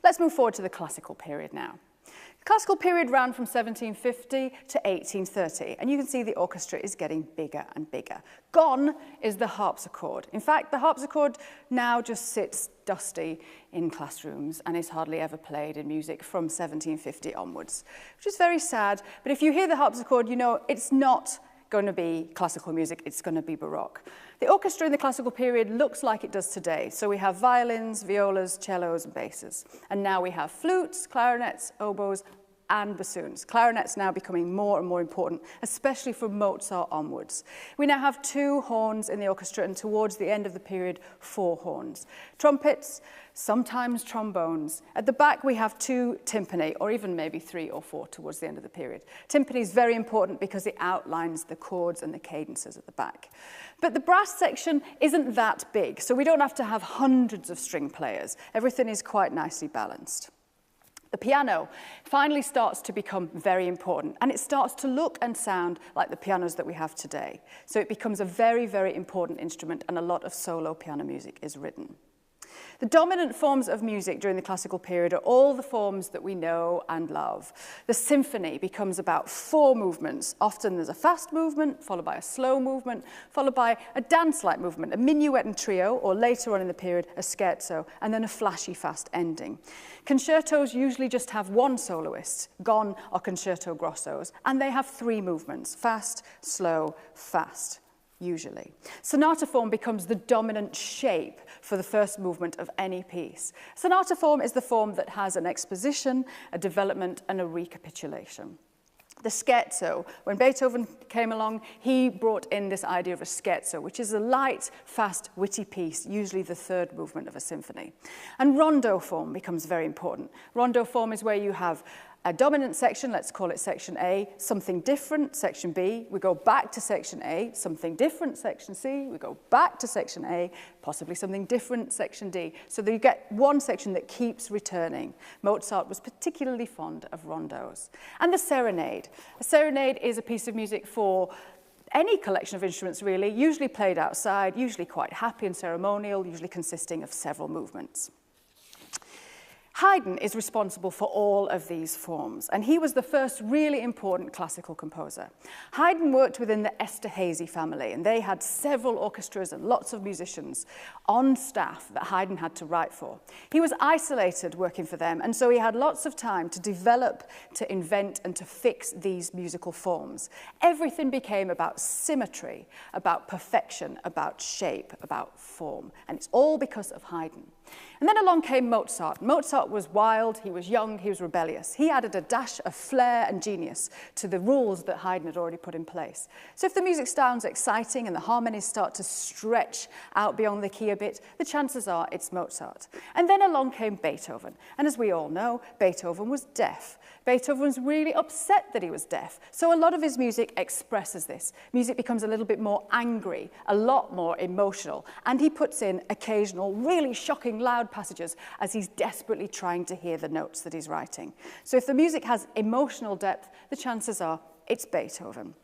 Let's move forward to the classical period now. The classical period ran from 1750 to 1830, and you can see the orchestra is getting bigger and bigger. Gone is the harpsichord. In fact, the harpsichord now just sits dusty in classrooms and is hardly ever played in music from 1750 onwards, which is very sad. But if you hear the harpsichord, you know it's not going to be classical music, it's going to be Baroque. The orchestra in the classical period looks like it does today. So we have violins, violas, cellos, and basses. And now we have flutes, clarinets, oboes, and bassoons. Clarinets now becoming more and more important, especially from Mozart onwards. We now have 2 horns in the orchestra, and towards the end of the period, 4 horns. Trumpets, sometimes trombones. At the back, we have 2 timpani, or even maybe 3 or 4 towards the end of the period. Timpani is very important because it outlines the chords and the cadences at the back. But the brass section isn't that big, so we don't have to have hundreds of string players. Everything is quite nicely balanced. The piano finally starts to become very important, and it starts to look and sound like the pianos that we have today. So it becomes a very, very important instrument, and a lot of solo piano music is written. The dominant forms of music during the classical period are all the forms that we know and love. The symphony becomes about 4 movements. Often there's a fast movement, followed by a slow movement, followed by a dance-like movement, a minuet and trio, or later on in the period, a scherzo, and then a flashy fast ending. Concertos usually just have 1 soloist, gone are concerto grossos, and they have 3 movements, fast, slow, fast. Usually. Sonata form becomes the dominant shape for the first movement of any piece. Sonata form is the form that has an exposition, a development, and a recapitulation. The scherzo, when Beethoven came along, he brought in this idea of a scherzo, which is a light, fast, witty piece, usually the 3rd movement of a symphony. And rondo form becomes very important. Rondo form is where you have a dominant section, let's call it section A, something different, section B, we go back to section A, something different, section C, we go back to section A, possibly something different, section D. So that you get one section that keeps returning. Mozart was particularly fond of rondos. And the serenade. A serenade is a piece of music for any collection of instruments, really, usually played outside, usually quite happy and ceremonial, usually consisting of several movements. Haydn is responsible for all of these forms, and he was the first really important classical composer. Haydn worked within the Esterházy family, and they had several orchestras and lots of musicians on staff that Haydn had to write for. He was isolated working for them, and so he had lots of time to develop, to invent, and to fix these musical forms. Everything became about symmetry, about perfection, about shape, about form, and it's all because of Haydn. And then along came Mozart. Mozart was wild, he was young, he was rebellious. He added a dash of flair and genius to the rules that Haydn had already put in place. So if the music sounds exciting and the harmonies start to stretch out beyond the key a bit, the chances are it's Mozart. And then along came Beethoven. And as we all know, Beethoven was deaf. Beethoven was really upset that he was deaf. So a lot of his music expresses this. Music becomes a little bit more angry, a lot more emotional, and he puts in occasional, really shocking, loud passages as he's desperately trying to hear the notes that he's writing. So if the music has emotional depth, the chances are it's Beethoven.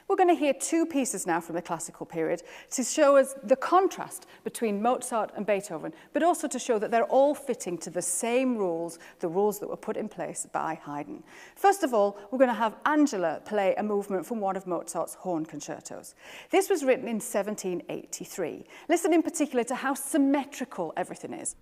We're going to hear 2 pieces now from the classical period to show us the contrast between Mozart and Beethoven, but also to show that they're all fitting to the same rules, the rules that were put in place by Haydn. First of all, we're going to have Angela play a movement from one of Mozart's horn concertos. This was written in 1783. Listen in particular to how symmetrical everything is.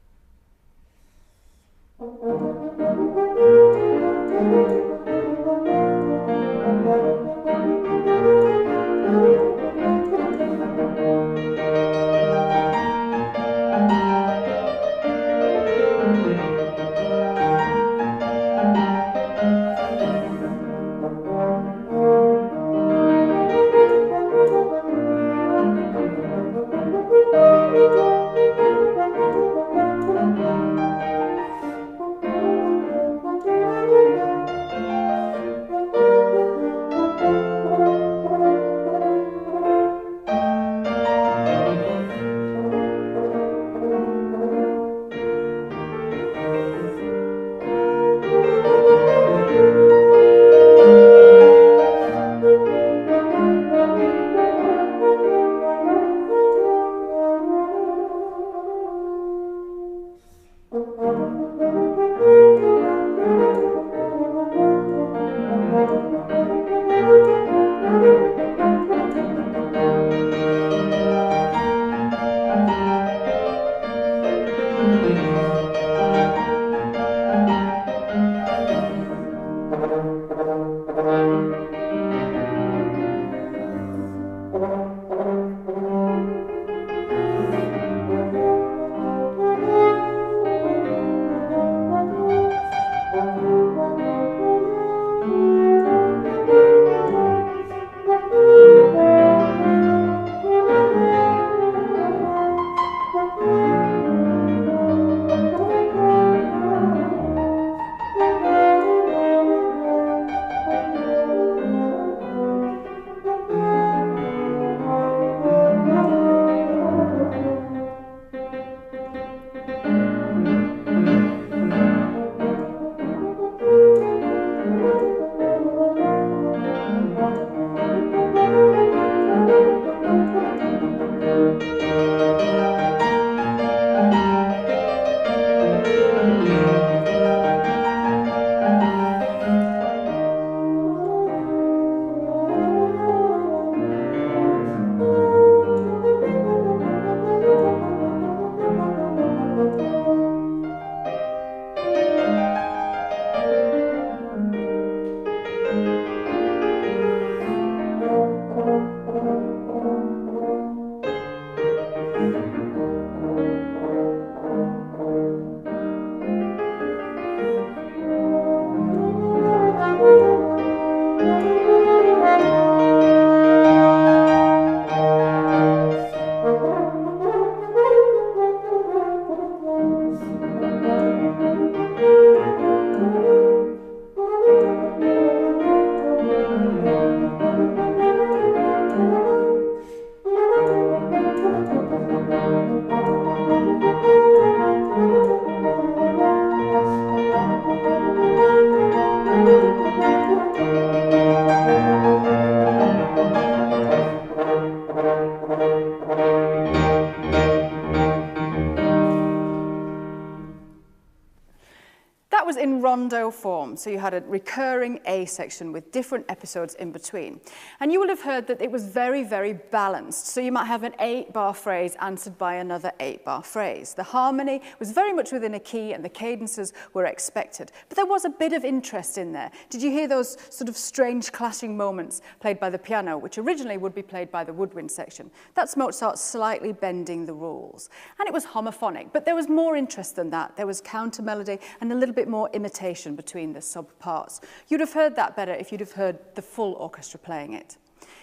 form. So you had a recurring A section with different episodes in between. And you will have heard that it was very, very balanced. So you might have an 8-bar phrase answered by another 8-bar phrase. The harmony was very much within a key and the cadences were expected. But there was a bit of interest in there. Did you hear those sort of strange clashing moments played by the piano, which originally would be played by the woodwind section? That's Mozart slightly bending the rules. And it was homophonic, but there was more interest than that. There was counter melody and a little bit more imitation between the sub-parts. You'd have heard that better if you'd have heard the full orchestra playing it.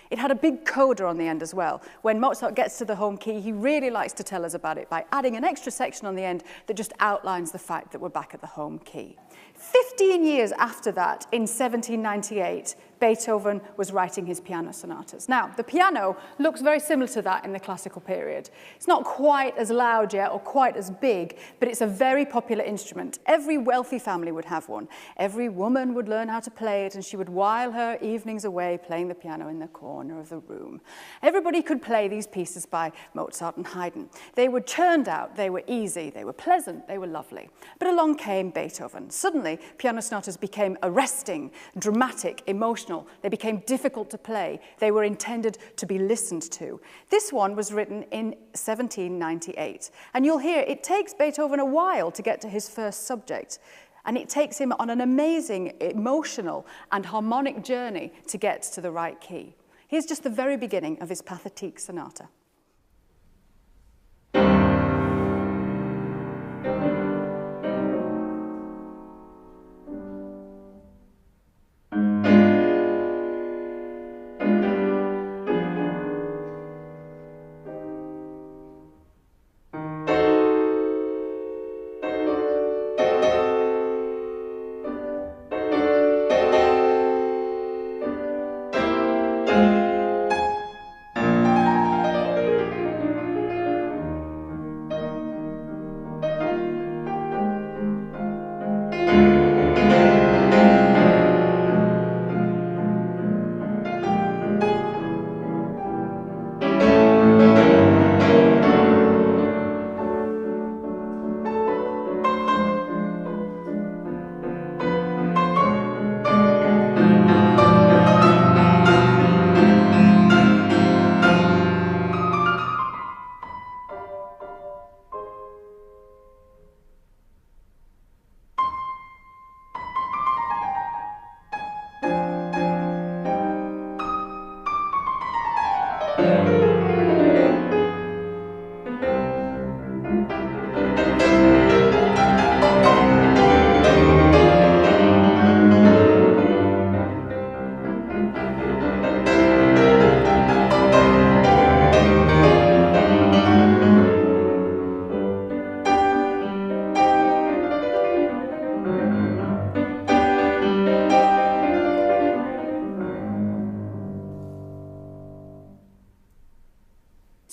It had a big coda on the end as well. When Mozart gets to the home key, he really likes to tell us about it by adding an extra section on the end that just outlines the fact that we're back at the home key. 15 years after that, in 1798, Beethoven was writing his piano sonatas. Now, the piano looks very similar to that in the classical period. It's not quite as loud yet or quite as big, but it's a very popular instrument. Every wealthy family would have one. Every woman would learn how to play it, and she would while her evenings away playing the piano in the corner of the room. Everybody could play these pieces by Mozart and Haydn. They were churned out, they were easy, they were pleasant, they were lovely. But along came Beethoven. Suddenly, piano sonatas became arresting, dramatic, emotional. They became difficult to play. They were intended to be listened to. This one was written in 1798. And you'll hear it takes Beethoven a while to get to his first subject. And it takes him on an amazing emotional and harmonic journey to get to the right key. Here's just the very beginning of his Pathetique Sonata.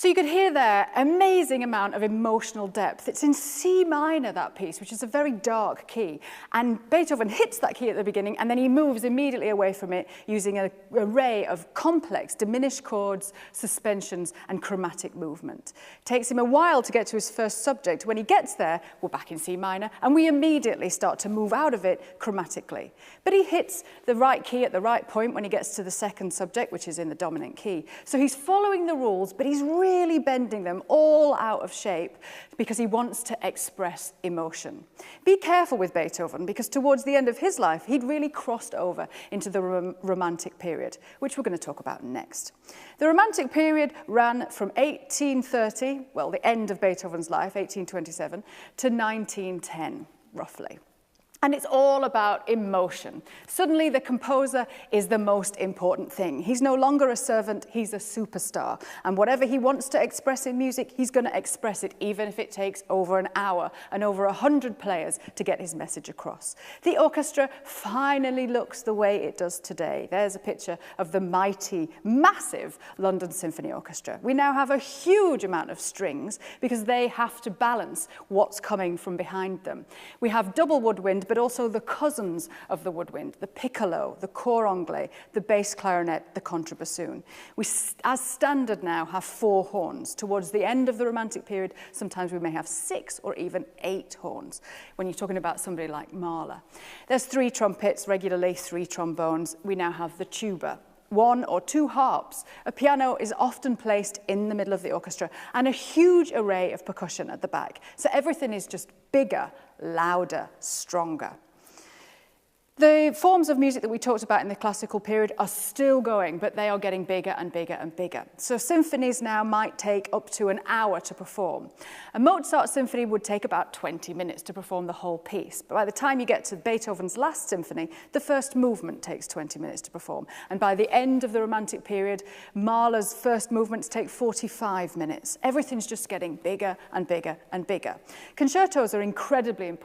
So you could hear there amazing amount of emotional depth. It's in C minor, that piece, which is a very dark key. And Beethoven hits that key at the beginning, and then he moves immediately away from it using an array of complex diminished chords, suspensions, and chromatic movement. It takes him a while to get to his first subject. When he gets there, we're back in C minor, and we immediately start to move out of it chromatically. But he hits the right key at the right point when he gets to the second subject, which is in the dominant key. So he's following the rules, but he's really bending them all out of shape because he wants to express emotion. Be careful with Beethoven, because towards the end of his life, he'd really crossed over into the Romantic period, which we're going to talk about next. The Romantic period ran from 1830, well, the end of Beethoven's life, 1827, to 1910, roughly. And it's all about emotion. Suddenly, the composer is the most important thing. He's no longer a servant, he's a superstar. And whatever he wants to express in music, he's going to express it, even if it takes over an hour and over 100 players to get his message across. The orchestra finally looks the way it does today. There's a picture of the mighty, massive London Symphony Orchestra. We now have a huge amount of strings because they have to balance what's coming from behind them. We have double woodwind, but also the cousins of the woodwind, the piccolo, the cor anglais, the bass clarinet, the contrabassoon. We, as standard now, have 4 horns. Towards the end of the Romantic period, sometimes we may have 6 or even 8 horns, when you're talking about somebody like Mahler. There's 3 trumpets, regularly 3 trombones. We now have the tuba, 1 or 2 harps. A piano is often placed in the middle of the orchestra, and a huge array of percussion at the back. So everything is just bigger, louder, stronger. The forms of music that we talked about in the classical period are still going, but they are getting bigger and bigger and bigger. So symphonies now might take up to an hour to perform. A Mozart symphony would take about 20 minutes to perform the whole piece. But by the time you get to Beethoven's last symphony, the first movement takes 20 minutes to perform. And by the end of the Romantic period, Mahler's first movements take 45 minutes. Everything's just getting bigger and bigger and bigger. Concertos are incredibly important.